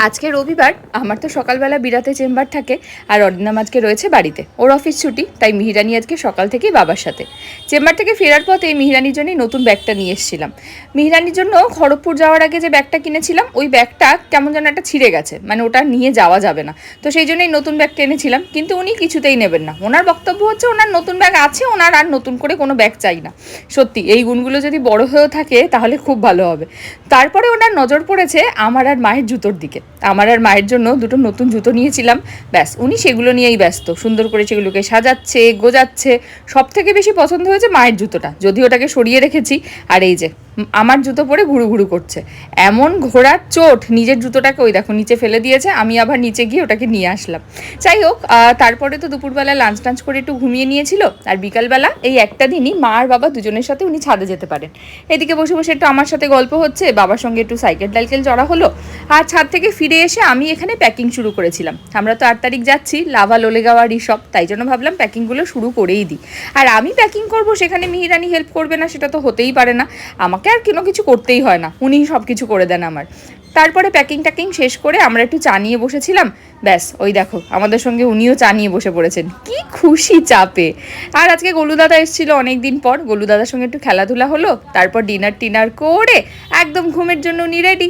আজকে রবিবার, আমার তো সকালবেলা বিরাতে চেম্বার থাকে আর অরিন্দম আজকে রয়েছে বাড়িতে। ওর অফিস ছুটি, তাই মিহিরানি আজকে সকাল থেকেই বাবার সাথে। চেম্বার থেকে ফেরার পথে মিহিরানির জন্যই নতুন ব্যাগটা নিয়ে এসেছিলাম। মিহিরানির জন্য খড়গপুর যাওয়ার আগে যে ব্যাগটা কিনেছিলাম, ওই ব্যাগটা কেমন যেন একটা ছিঁড়ে গেছে, মানে ওটা নিয়ে যাওয়া যাবে না। তো সেই জন্যই নতুন ব্যাগটা এনেছিলাম, কিন্তু উনি কিছুতেই নেবেন না। ওনার বক্তব্য হচ্ছে ওনার নতুন ব্যাগ আছে, ওনার আর নতুন করে কোনো ব্যাগ চাই না। সত্যি এই গুণগুলো যদি বড় হয়েও থাকে তাহলে খুব ভালো হবে। তারপরে ওনার নজর পড়েছে আমার আর মায়ের জুতোর দিকে। আমার আর মায়ের জন্য দুটো নতুন জুতো নিয়েছিলাম, ব্যাস উনি সেগুলো নিয়েই ব্যস্ত। সুন্দর করে সেগুলোকে সাজাচ্ছে, গোজাচ্ছে। সব থেকে বেশি পছন্দ হয়েছে মায়ের জুতোটা, যদিও ওটাকে সরিয়ে রেখেছি। আর এই যে আমার জুতো পরে ঘুরু ঘুরু করছে। এমন ঘোড়ার চোট, নিজের জুতোটাকে ওই দেখো নিচে ফেলে দিয়েছে। আমি আবার নিচে গিয়ে ওটাকে নিয়ে আসলাম। যাই হোক, তারপরে তো দুপুরবেলা লাঞ্চ টাঞ্চ করে একটু ঘুমিয়ে নিয়েছিল। আর বিকালবেলা এই একটা দিনই মা আর বাবা দুজনের সাথে উনি ছাদে যেতে পারেন। এদিকে বসে বসে একটু আমার সাথে গল্প হচ্ছে, বাবার সঙ্গে একটু সাইকেল টাইকেল চড়া হলো। আর ছাদ থেকে ফিরে এসে আমি এখানে প্যাকিং শুরু করেছিলাম। আমরা তো 8 তারিখ যাচ্ছি, লাভা লোলেগাওয়া রিসব, তাই জন্য ভাবলাম প্যাকিংগুলো শুরু করেই দিই। আর আমি প্যাকিং করব, সেখানে মিহিরানি হেল্প করবে না, সেটা তো হতেই পারে না। আমাকে আর কোনো কিছু করতেই হয় না, উনিই সব কিছু করে দেন আমার। তারপরে প্যাকিং ট্যাকিং শেষ করে আমরা একটু চা নিয়ে বসেছিলাম। ব্যাস ওই দেখো আমাদের সঙ্গে উনিও চা নিয়ে বসে পড়েছেন, কি খুশি চাপে। আর আজকে গোলুদাদা এসেছিলো অনেক দিন পর, গোলুদাদার সঙ্গে একটু খেলাধুলা হলো। তারপর ডিনার টিনার করে একদম ঘুমের জন্য উনি রেডি।